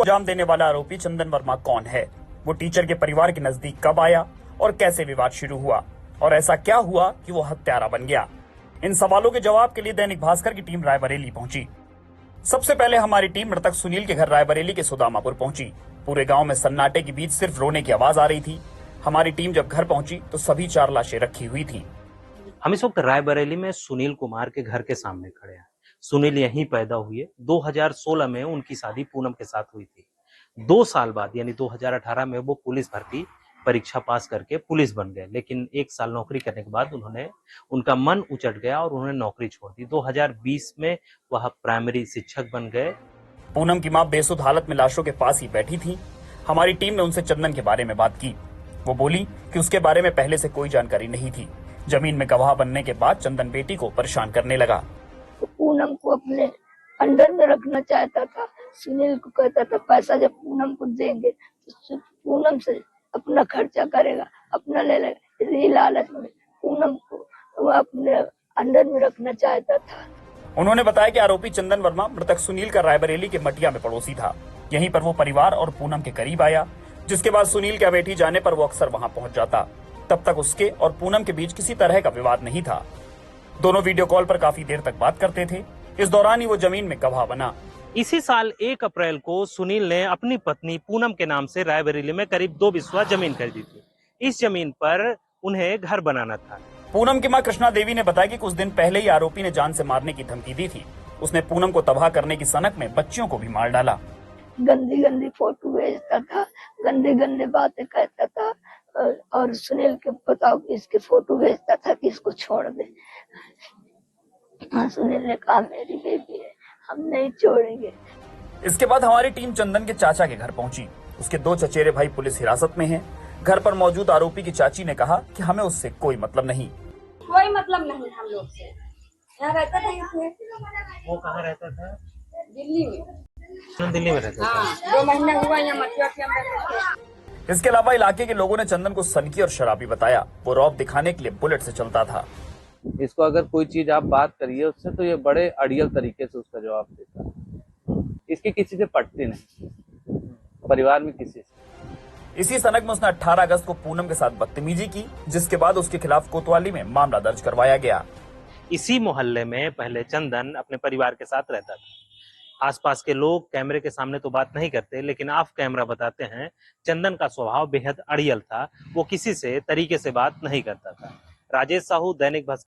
अंजाम देने वाला आरोपी चंदन वर्मा कौन है, वो टीचर के परिवार के नजदीक कब आया और कैसे विवाद शुरू हुआ, और ऐसा क्या हुआ कि वो हत्यारा बन गया। इन सवालों के जवाब के लिए दैनिक भास्कर की टीम रायबरेली पहुंची। सबसे पहले हमारी टीम मृतक सुनील के घर रायबरेली के सुदामापुर पहुंची। पूरे गांव में सन्नाटे के बीच सिर्फ रोने की आवाज आ रही थी। हमारी टीम जब घर पहुंची तो सभी 4 लाशें रखी हुई थी। हम इस वक्त रायबरेली में सुनील कुमार के घर के सामने खड़े हैं। सुनील यहीं पैदा हुए। 2016 में उनकी शादी पूनम के साथ हुई थी। 2 साल बाद यानी 2018 में वो पुलिस भर्ती परीक्षा पास करके पुलिस बन गए, लेकिन 1 साल नौकरी करने के बाद उनका मन उचट गया और उन्होंने नौकरी छोड़ दी। 2020 में वह प्राइमरी शिक्षक बन गए। पूनम की मां बेसुध हालत में लाशों के पास ही बैठी थी। हमारी टीम ने उनसे चंदन के बारे में बात की। वो बोली कि उसके बारे में पहले से कोई जानकारी नहीं थी। जमीन में गवाह बनने के बाद चंदन बेटी को परेशान करने लगा। तो पूनम को अपने अंडर में रखना चाहता था। सुनील को कहता था पैसा जब पूनम को देंगे तो पूनम से अपना खर्चा करेगा, अपना ले लेगा। इसी लालच में पूनम को वो अपने अंडर में रखना चाहता था। उन्होंने बताया कि आरोपी चंदन वर्मा मृतक सुनील का रायबरेली के मटिया में पड़ोसी था। यहीं पर वो परिवार और पूनम के करीब आया, जिसके बाद सुनील के अमेठी जाने पर वो अक्सर वहां पहुंच जाता। तब तक उसके और पूनम के बीच किसी तरह का विवाद नहीं था। दोनों वीडियो कॉल पर काफी देर तक बात करते थे। इस दौरान ही वो जमीन में गवाह बना। इसी साल 1 अप्रैल को सुनील ने अपनी पत्नी पूनम के नाम से रायबरेली में करीब 2 बिस्वा जमीन खरीदी थी। इस जमीन पर उन्हें घर बनाना था। पूनम की मां कृष्णा देवी ने बताया कि कुछ दिन पहले ही आरोपी ने जान से मारने की धमकी दी थी। उसने पूनम को तबाह करने की सनक में बच्चियों को भी मार डाला। गंदी गंदी फोटो भेजता था, गंदे गंदे बातें कहता था और सुनील के बताओ कि इसके फोटो भेजता था कि इसको छोड़ दे। सुनील ने कहा मेरी बेबी है, हम नहीं छोड़ेंगे। इसके बाद हमारी टीम चंदन के चाचा के घर पहुंची। उसके 2 चचेरे भाई पुलिस हिरासत में हैं। घर पर मौजूद आरोपी की चाची ने कहा कि हमें उससे कोई मतलब नहीं। कोई मतलब नहीं हम लोग से। यहाँ रहता था इसमें। वो कहाँ रहता था? दिल्ली में। दिल्ली में रहता था। हाँ, 2 महीना हुआ यहाँ मटिया में रहते थे। इसके अलावा इलाके के लोगों ने चंदन को सनकी और शराबी बताया। वो रौब दिखाने के लिए बुलेट से चलता था। इसको अगर कोई चीज आप बात करिए उससे तो ये बड़े अड़ियल तरीके से उसका जवाब देता है। इसकी किसी से पटती नहीं, परिवार में किसी से। इसी सनक में उसने 18 अगस्त को पूनम के साथ बदतमीजी की, जिसके बाद उसके खिलाफ कोतवाली में मामला दर्ज करवाया गया। इसी मोहल्ले में पहले चंदन अपने परिवार के साथ रहता था। आसपास के लोग कैमरे के सामने तो बात नहीं करते, लेकिन ऑफ कैमरा बताते हैं चंदन का स्वभाव बेहद अड़ियल था। वो किसी से तरीके से बात नहीं करता था। राजेश साहू, दैनिक भास्कर।